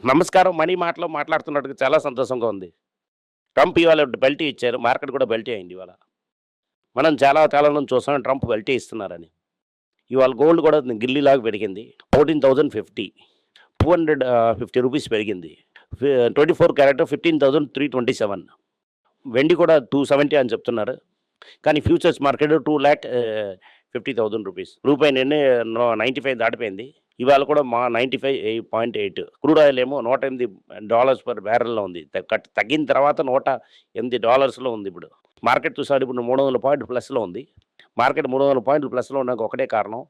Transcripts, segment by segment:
నమస్కారం. మనీ మాటలో మాట్లాడుతున్నట్టుగా చాలా సంతోషంగా ఉంది. ట్రంప్ ఇవాళ బెల్టీ ఇచ్చారు. మార్కెట్ కూడా బెల్టీ అయింది ఇవాళ. మనం చాలా కాలం నుంచి చూస్తున్నాం ట్రంప్ బెల్టీ ఇస్తున్నారని. ఇవాళ గోల్డ్ కూడా గిల్లీలాగా పెరిగింది. 14,050 250 రూపీస్ పెరిగింది. 24 క్యారెట్ 15,327. వెండి కూడా 270 అని చెప్తున్నారు. కానీ ఫ్యూచర్స్ మార్కెట్ 2,50,000 రూపీస్. రూపాయి నిన్నే 95 దాటిపోయింది. ఇవాళ కూడా మా 95.8. క్రూడ్ ఆయిల్ ఏమో $108 పర్ బ్యారెల్లో ఉంది. తగ్గిన తర్వాత $108 ఉంది ఇప్పుడు. మార్కెట్ చూసాడు ఇప్పుడు 300 పాయింట్ ప్లస్లో ఉంది. మార్కెట్ 300 పాయింట్లు ప్లస్లో ఉండడానికి ఒకటే కారణం,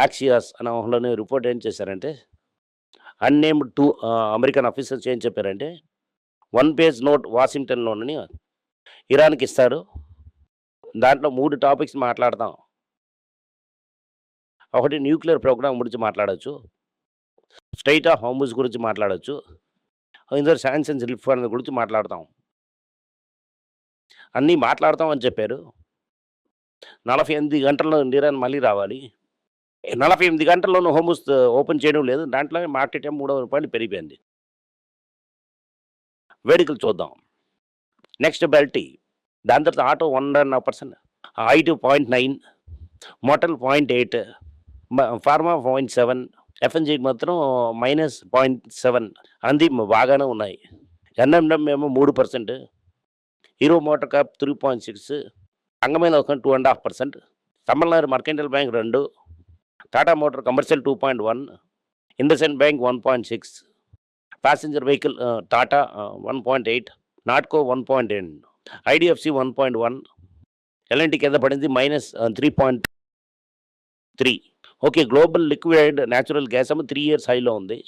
యాక్సియాస్ అనే వాళ్ళని రిపోర్ట్ ఏం చేశారంటే, అన్నేమ్డ్ 2 అమెరికన్ ఆఫీసర్స్ ఏం చెప్పారంటే, 1 పేజ్ నోట్ వాషింగ్టన్లోని ఇరాన్కి ఇస్తారు. దాంట్లో 3 టాపిక్స్ మాట్లాడతాం. ఒకటి న్యూక్లియర్ ప్రోగ్రామ్ గురించి మాట్లాడొచ్చు, స్ట్రైట్ ఆఫ్ హార్ముజ్ గురించి మాట్లాడొచ్చు, ఇందులో శాంక్షన్స్ రిలీఫ్ ఫండ్ గురించి మాట్లాడతాం. అన్నీ మాట్లాడతాం అని చెప్పారు. 48 గంటల్లో ఇరాన్ మళ్ళీ రావాలి. 48 గంటల్లోనూ హార్ముజ్ ఓపెన్ చేయడం లేదు. దాంట్లో మార్కెట్ ఏమో 300 రూపాయలు పెరిగిపోయింది. వేడుకలు చూద్దాం. నెక్స్ట్ బెల్టీ, దాని తర్వాత ఆటో 1.5%, ఐటీ 0.9, మోటల్ 0.8, ఫార్మా 0.7, ఎఫ్ఎన్జీ మాత్రం -0.7. అంది బాగానే ఉన్నాయి. ఎన్ఎంఎం ఏమో 3%, హీరో మోటార్ కాప్ 3.6, రంగమైన ఒక 2.5%, Tamil Nadu mercantile bank 2, Tata motor commercial 2.1, IndusInd bank 1.6, passenger vehicle Tata 1.8, Natco 1.8, IDFC 1.1, L N T కింద పడింది -3.3. Okay, global liquid natural gas ఏమో 3 ఇయర్స్ హైలో ఉంది.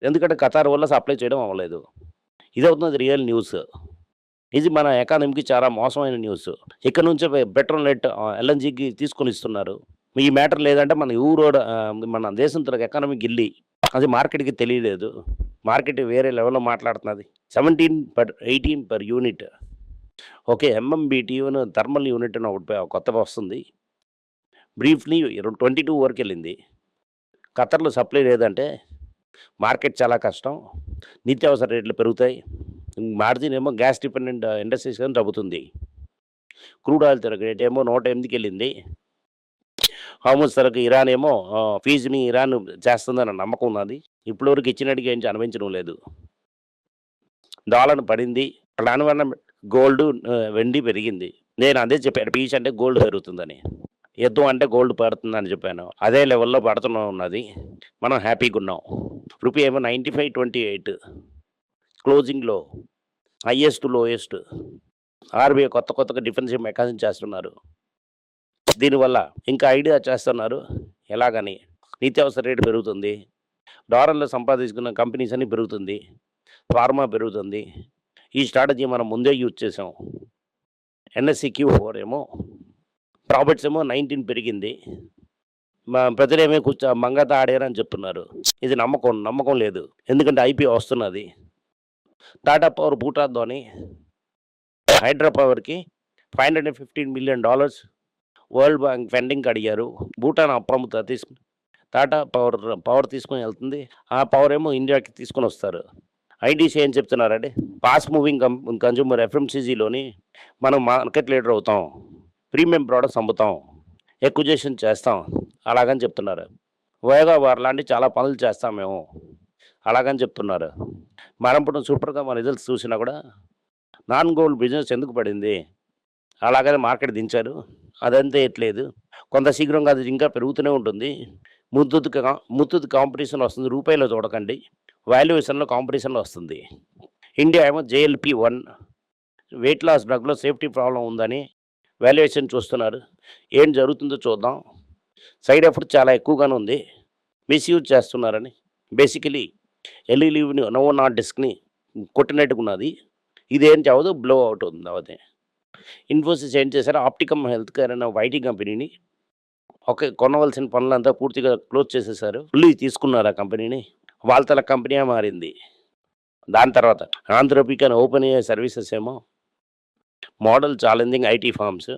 ఎందుకంటే ఖతార్ వల్ల సప్లై చేయడం అవ్వలేదు. ఇది అవుతుంది రియల్ న్యూస్. ఇది మన ఎకానమీకి చాలా మోసమైన న్యూస్. ఇక్కడ నుంచే పెట్రోల్ నెట్ ఎల్ఎన్జీకి తీసుకొని ఇస్తున్నారు. ఈ మ్యాటర్ లేదంటే మన మన దేశం తరగ ఎకానమీ గిల్లి, అది మార్కెట్కి తెలియలేదు. మార్కెట్ వేరే లెవెల్లో మాట్లాడుతున్నది. 17/18 per unit. Okay, MMBT thermal unit అని ఒకటి కొత్తగా వస్తుంది. బ్రీఫ్లీ 22 వరకు వెళ్ళింది. ఖతర్లో సప్లై లేదంటే మార్కెట్ చాలా కష్టం. నిత్యావసర రేట్లు పెరుగుతాయి. మార్జిన్ ఏమో గ్యాస్ డిపెండెంట్ ఇండస్ట్రీస్ కానీ తగ్గుతుంది. క్రూడ్ ఆయిల్ ధర రేట్ ఏమో 108కి వెళ్ళింది. హార్ముజ్ ధరకు ఇరాన్ ఏమో ఫీజుని ఇరాన్ చేస్తుందని నమ్మకం ఉన్నది. ఇప్పటివరకు ఇచ్చినట్టుగా ఏం అనిపించడం లేదు. డాలర్ పడింది. దానివల్ల గోల్డ్ వెండి పెరిగింది. నేను అదే చెప్పాను, పీస్ అంటే గోల్డ్ పెరుగుతుందని, యుద్ధం అంటే గోల్డ్ పడుతుందని చెప్పాను. అదే లెవెల్లో పడుతూనే ఉన్నది. మనం హ్యాపీగా ఉన్నాం. రూపీ ఏమో 95.28 క్లోజింగ్లో, హయ్యెస్ట్ లోయెస్ట్. ఆర్బీఐ కొత్తగా డిఫెన్సివ్ మెకానిజం చేస్తున్నారు. దీనివల్ల ఇంకా ఐడియా చేస్తున్నారు ఎలాగని. నిత్యావసర రేటు పెరుగుతుంది, డాలర్లో సంపాదించుకున్న కంపెనీస్ అన్నీ పెరుగుతుంది, ఫార్మా పెరుగుతుంది. ఈ స్ట్రాటజీ మనం ముందే యూజ్ చేసాం. ఎన్ఎస్సి Q4 ఏమో ప్రాఫిట్స్ ఏమో 19 పెరిగింది. ప్రజలేమో మంగత ఆడారని చెప్తున్నారు. ఇది నమ్మకం లేదు. ఎందుకంటే ఐపీఓ వస్తున్నది. టాటా పవర్ భూటాన్తోని హైడ్రా పవర్కి $515 మిలియన్ వరల్డ్ బ్యాంక్ ఫండింగ్ అడిగారు. భూటాన్ అప్రమత్త తీసుకుని టాటా పవర్ తీసుకొని వెళ్తుంది. ఆ పవర్ ఏమో ఇండియాకి తీసుకొని వస్తారు. ఐడీసీ ఏం చెప్తున్నారంటే, ఫాస్ట్ మూవింగ్ కన్జ్యూమర్ ఎఫ్ఎంసీజీలోని మనం మార్కెట్ లీడర్ అవుతాం, ప్రీమియం ప్రోడక్ట్స్ అమ్ముతాం, ఎక్విజిషన్ చేస్తాం అలాగని చెప్తున్నారు. ఓయోగా వారు లాంటి చాలా పనులు చేస్తాం మేము అలాగని చెప్తున్నారు. మనం ఇప్పుడు సూపర్గా మన రిజల్ట్స్ చూసినా కూడా నాన్ గోల్డ్ బిజినెస్ ఎందుకు పడింది అలాగని మార్కెట్ దించారు. అదంతా ఎట్లేదు. కొంత శీఘ్రంగా అది ఇంకా పెరుగుతూనే ఉంటుంది. ముద్దుది కాంపిటీషన్ వస్తుంది. రూపాయలో చూడకండి, వాల్యుయేషన్లో కాంపిటీషన్లో వస్తుంది. ఇండియా ఏమో JLP-1 వెయిట్ లాస్ డ్రగ్లో సేఫ్టీ ప్రాబ్లం ఉందని వాల్యుయేషన్ చూస్తున్నారు. ఏం జరుగుతుందో చూద్దాం. సైడ్ ఎఫెక్ట్ చాలా ఎక్కువగానే ఉంది. మిస్యూజ్ చేస్తున్నారని. బేసికలీ ఎల్ఈలీవ్ని నాట్ డిస్క్ని కొట్టినట్టుకున్నది. ఇదేంటి అవ్వదు, బ్లో అవుట్ అవుతుంది అవదే. ఇన్ఫోసిస్ ఏం చేశారు, ఆప్టికమ్ హెల్త్ కేర్ అనే ఐటీ కంపెనీని కొనవలసిన పనులంతా పూర్తిగా క్లోజ్ చేసేసారు. ఫుల్లీ తీసుకున్నారు ఆ కంపెనీని. వాళ్ళ తల కంపెనీగా మారింది. దాని తర్వాత ఆంథ్రోపిక్ అని ఓపెన్ AI సర్వీసెస్ ఏమో model challenging IT firms.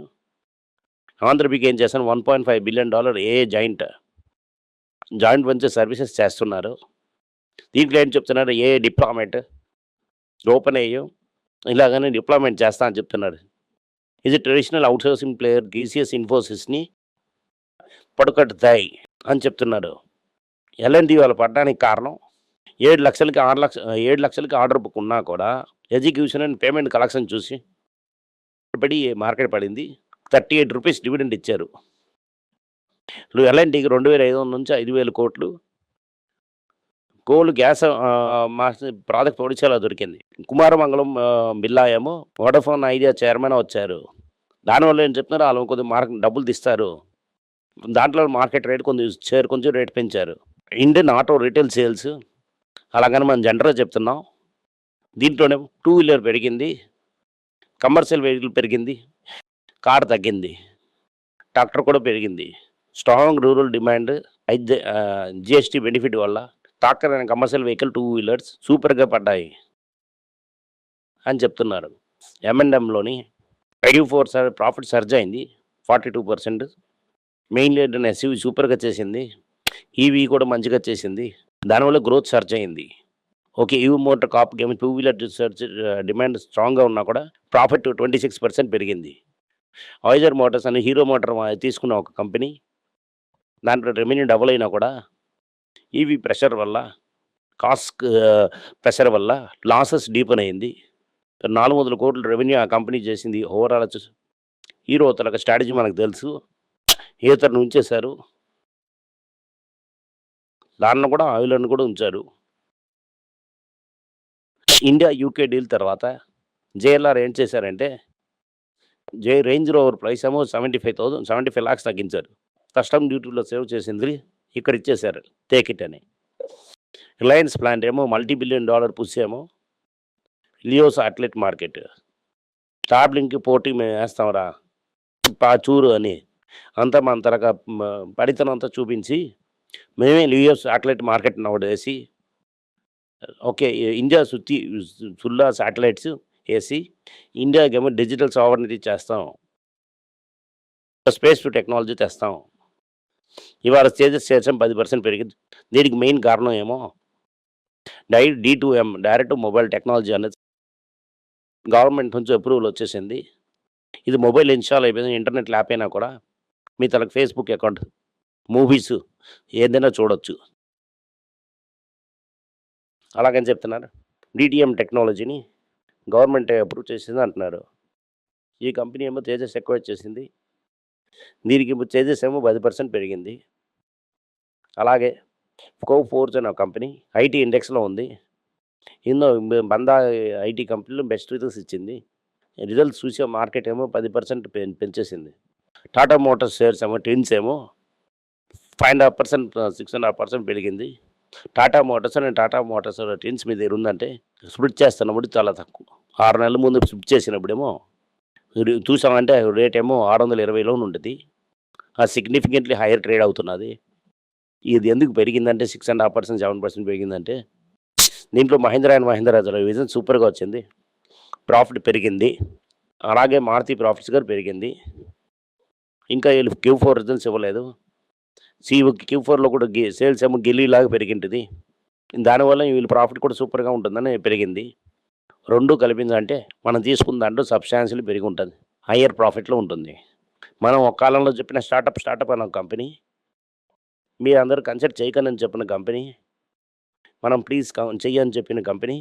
Anthropic ఏం చేశాను, $1.5 billion AI joint venture services చేస్తున్నారు. దీంట్లో ఏం చెప్తున్నారు, ఏ డిప్లాయ్‌మెంట్, ఓపెన్ అయ్యి ఇలాగనే డిప్లాయ్‌మెంట్ చేస్తా అని చెప్తున్నారు. ఇది ట్రెడిషనల్ ఔట్‌సోర్సింగ్ ప్లేయర్ టీసీఎస్ ఇన్ఫోసిస్‌ని పడుకట్టుతాయి అని చెప్తున్నారు. ఎల్&టీ వాళ్ళు పడడానికి కారణం 7,00,000కి ఆర్డర్ బుక్ ఉన్నా కూడా ఎగ్జిక్యూషన్ అండ్ పేమెంట్ కలెక్షన్ చూసి పడి మార్కెట్ పడింది. ₹38 డివిడెండ్ ఇచ్చారు. ఎల్&టీకి 2,500 నుంచి 5,000 కోట్లు కోల్ గ్యాస్ ప్రాజెక్ట్ ఒడిశాలో దొరికింది. కుమారమంగళం బిర్లా ఏమో వోడాఫోన్ ఐడియా చైర్మన్ వచ్చారు. దానివల్ల ఏం చెప్తున్నారు, వాళ్ళు కొద్దిగా మార్కెట్ డబ్బులు తీస్తారు. దాంట్లో మార్కెట్ రేట్ కొంచెం రేట్ పెంచారు. ఇండియన్ ఆటో రిటైల్ సేల్స్ అలాగని మనం జనరల్గా చెప్తున్నాం. దీంట్లోనే 2 వీలర్ పెరిగింది, కమర్షియల్ వెహికల్ పెరిగింది, కార్ తగ్గింది, ట్రాక్టర్ కూడా పెరిగింది. Strong rural demand GST benefit వల్ల tractor and commercial vehicle 2 wheelers సూపర్గా పడ్డాయి అని చెప్తున్నారు. M&Mలోని Q4 ప్రాఫిట్ సర్జ్ అయింది 42%. మెయిన్లీ ఎస్యూవీ సూపర్గా చేసింది, ఈవీ కూడా మంచిగా చేసింది, దానివల్ల గ్రోత్ సర్జ్ అయింది. Okay, EV motor corp game 2 wheeler demand స్ట్రాంగ్గా ఉన్నా కూడా ప్రాఫిట్ 26% పెరిగింది. ఐజర్ మోటార్స్ అని హీరో మోటార్ తీసుకున్న ఒక కంపెనీ, దాంట్లో రెవెన్యూ డబుల్ అయినా కూడా ఈవీ ప్రెషర్ వల్ల కాస్ట్ ప్రెషర్ వల్ల లాసెస్ డీపెన్ అయింది. 400 కోట్ల రెవెన్యూ ఆ కంపెనీ చేసింది. ఓవరాల్ హీరో తనకు స్ట్రాటజీ మనకు తెలుసు, ఈతను ఉంచేశారు, దానిలో కూడా ఆయిల్ని కూడా ఉంచారు. ఇండియా యూకే డీల్ తర్వాత జేఎల్ఆర్ ఏం చేశారంటే రేంజ్ రోవర్ ప్రైస్ ఏమో 75 lakhs తగ్గించారు. కస్టమ్ డ్యూటీలో సేవ్ చేసింది ఇక్కడ ఇచ్చేశారు, టేక్ ఇట్ అని. రిలయన్స్ ప్లాంట్ ఏమో $multi-billion పుష్ ఏమో లియో సాటిలైట్ మార్కెట్, స్టార్లింక్కి పోటీ మేము వేస్తాంరా చూరు అని అంతా మన తరగా పడితనం అంతా చూపించి మేమే లియో సాటిలైట్ మార్కెట్ నవడేసి ఓకే ఇండియా ఫుల్లా శాటిలైట్స్ వేసి ఇండియాకేమో డిజిటల్ సావర్నిటీ చేస్తాం, స్పేస్ టు టెక్నాలజీ తెస్తాం. ఇవాళ స్టేజెస్ చేసాం 10% పెరిగింది. దీనికి మెయిన్ కారణం ఏమో D2M డైరెక్ట్ మొబైల్ టెక్నాలజీ అనేది గవర్నమెంట్ నుంచి అప్రూవల్ వచ్చేసింది. ఇది మొబైల్ ఇన్స్టాల్ అయిపోయింది, ఇంటర్నెట్ ల్యాప్ అయినా కూడా మీ తనకు ఫేస్బుక్ అకౌంట్, మూవీస్ ఏదైనా చూడొచ్చు. అలాగని చెప్తున్నారు. DTM టెక్నాలజీని గవర్నమెంట్ అప్రూవ్ చేసింది అంటున్నారు. ఈ కంపెనీ ఏమో తేజస్ ఎక్వైర్ చేసింది, దీనికి తేజస్ ఏమో 10% పెరిగింది. అలాగే Coforge అనే కంపెనీ ఐటీ ఇండెక్స్లో ఉంది. ఎన్నో 100 ఐటీ కంపెనీలు బెస్ట్ రిజల్ట్స్ ఇచ్చింది. రిజల్ట్స్ చూసే మార్కెట్ ఏమో 10% పెంచేసింది. టాటా మోటార్స్ షేర్స్ ఏమో ట్విన్స్ ఏమో 5.5% 6.5% పెరిగింది. టాటా మోటార్స్ ట్విన్స్ మీ దగ్గర ఉందంటే స్ప్లిట్ చేస్తున్నప్పుడు చాలా తక్కువ. 6 నెలల ముందు స్ప్లిట్ చేసినప్పుడేమో చూసామంటే రేట్ ఏమో 620లో ఉంటుంది. అది సిగ్నిఫికెంట్లీ హైయర్ ట్రేడ్ అవుతున్నది. ఇది ఎందుకు పెరిగిందంటే 6.5% 7% పెరిగిందంటే దీంట్లో మహీంద్రా అండ్ మహీంద్రా విజన్ సూపర్గా వచ్చింది, ప్రాఫిట్ పెరిగింది. అలాగే మారుతి ప్రాఫిట్స్ కూడా పెరిగింది. ఇంకా వీళ్ళు Q4 రిజల్ట్స్ ఇవ్వలేదు. Q4లో కూడా సేల్స్ ఏమో గిల్లీలాగా పెరిగింటుంది. దానివల్ల వీళ్ళ ప్రాఫిట్ కూడా సూపర్గా ఉంటుందని పెరిగింది. రెండు కలిపిందంటే మనం తీసుకున్న దాంట్లో సబ్స్టాన్షియల్ పెరిగి ఉంటుంది, హయ్యర్ ప్రాఫిట్లో ఉంటుంది. మనం ఒక కాలంలో చెప్పిన స్టార్టప్ అన్న కంపెనీ, మీరు అందరూ కన్సిడర్ చేయకని చెప్పిన కంపెనీ, మనం ప్లీజ్ చెయ్యని చెప్పిన కంపెనీ,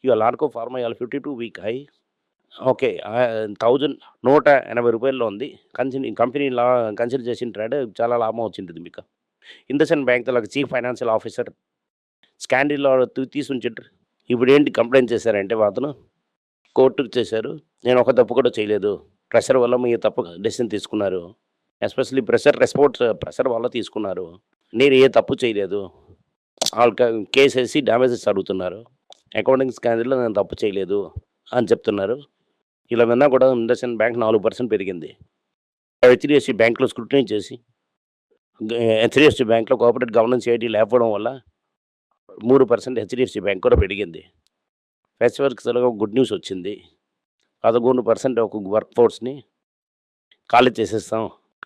ఇవాళ లార్కో ఫార్మా ఇవాళ 52 వీక్ హై. ఓకే, 1,180 రూపాయల్లో ఉంది. కంపెనీ కన్సిడర్ చేసిన ట్రేడ్ చాలా లాభం వచ్చింది మీకు. ఇండస్ఇండ్ బ్యాంక్ తలకు చీఫ్ ఫైనాన్షియల్ ఆఫీసర్ స్కాండిల్లో తీసుంచారు. ఇప్పుడు ఏంటి కంప్లైంట్ చేశారంటే అతను కోర్టుకు చేశారు, నేను ఒక తప్పు కూడా చేయలేదు, ప్రెషర్ వల్ల మీరు తప్పు డెసిషన్ తీసుకున్నారు, ఎస్పెషల్లీ ప్రెషర్ వల్ల తీసుకున్నారు, నేను ఏ తప్పు చేయలేదు, వాళ్ళు కేసు వేసి డ్యామేజెస్ అడుగుతున్నారు, అకౌంటింగ్ స్కాండిల్లో నేను తప్పు చేయలేదు అని చెప్తున్నారు. ఇలా విన్నా కూడా ఇండస్ఇండ్ బ్యాంక్ 4% పెరిగింది. HDFC బ్యాంక్లో స్క్రూటినీ చేసి HDFC బ్యాంక్లో కోఆపరేటివ్ గవర్నెన్స్ ఏటీ లేకపోవడం వల్ల 3% HDFC బ్యాంక్ కూడా పెరిగింది. ఫెస్టివల్కి సెలవు గుడ్ న్యూస్ వచ్చింది. 11% ఒక వర్క్ ఫోర్స్ని ఖాళీ చేసేస్తాం.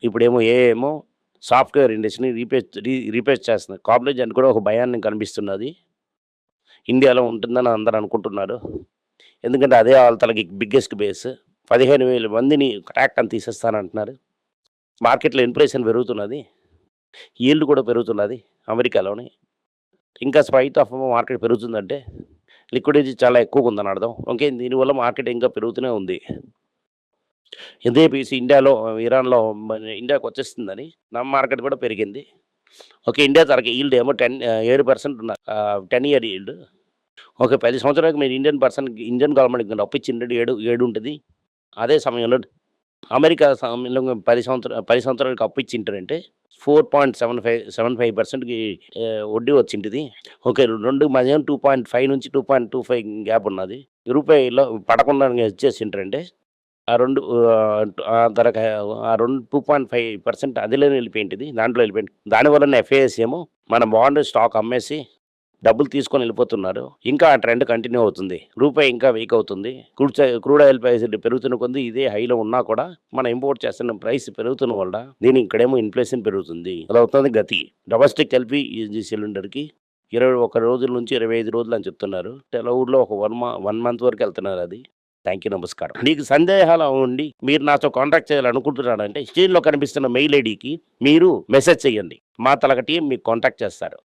ఇప్పుడేమో ఏమో సాఫ్ట్వేర్ ఇండస్ట్రీని రీప్లేస్ చేస్తుంది. కాంప్లెక్స్ అని కూడా ఒక భయాన్ని కనిపిస్తున్నది. ఇండియాలో ఉంటుందని అందరూ అనుకుంటున్నారు. ఎందుకంటే అదే వాళ్ళ తలకి బిగ్గెస్ట్ బేస్. 15,000 మందిని ట్రాక్ అని తీసేస్తానంటున్నారు. మార్కెట్‌లో ఇన్ఫ్లేషన్ పెరుగుతున్నది. ఈల్డ్ కూడా పెరుగుతున్నది అమెరికాలోని. ఇంకా స్పైట్ ఆఫ్ మార్కెట్ పెరుగుతుందంటే లిక్విడిటీ చాలా ఎక్కువగుందని అర్థం. ఓకే. దీనివల్ల మార్కెట్ ఇంకా పెరుగుతూనే ఉంది. ఇదే పీస్ ఇండియాలో ఇరాన్‌లో ఇండియాకొచ్చేస్తుందని మార్కెట్ కూడా పెరిగింది. ఓకే. ఇండియా తనకి ఈల్డ్ ఏమో 7% ఉన్నది. 10 ఇయర్ ఈల్డ్. ఓకే. 10 సంవత్సరాలకు మీరు ఇండియన్ గవర్నమెంట్‌కి అప్పిచ్చిండ్రు 7 ఉంటది. అదే సమయంలో అమెరికా సమయంలో 10 సంవత్సరాలకు అప్పిచ్చింటారంటే 4.75%కి వడ్డీ వచ్చింటిది. ఓకే. 2 మధ్య 2.5 నుంచి 2.25 గ్యాప్ ఉన్నది. రూపాయిలో పడకుండా ఇచ్చేసింటారంటే ఆ 2 ధరక ఆ 2.5% అదిలోనే వెళ్ళిపోయింటిది. దాంట్లో వెళ్ళిపోయింది. దానివల్లనే ఎఫ్ఐఎస్ ఏమో మన బాండ్ స్టాక్ అమ్మేసి డబ్బులు తీసుకొని వెళ్ళిపోతున్నారు. ఇంకా ఆ ట్రెండ్ కంటిన్యూ అవుతుంది. రూపాయి ఇంకా వీక్ అవుతుంది. క్రూడ్ ఆయిల్ ప్రైస్ పెరుగుతున్న కొద్దీ ఇదే హైలో ఉన్నా కూడా మనం ఇంపోర్ట్ చేస్తున్న ప్రైస్ పెరుగుతున్న వల్ల ఇక్కడేమో ఇన్ఫ్లేషన్ పెరుగుతుంది. అలా అవుతుంది గతి. డొమెస్టిక్ ఎల్‌పీజీ సిలిండర్‌కి 21 రోజుల నుంచి 25 రోజులు అని చెప్తున్నారు. ఊర్లో ఒక 1 మంత్ వరకు వెళ్తున్నారు అది. Thank you. నమస్కారం. మీకు సందేహాలు ఉండి మీరు నాతో కాంటాక్ట్ చేయాలనుకుంటున్నారంటే స్క్రీన్‌లో కనిపిస్తున్న మెయిల్ ఐడీకి మీరు మెసేజ్ చేయండి. మా తలక టీమ్ మీకు కాంటాక్ట్ చేస్తారు.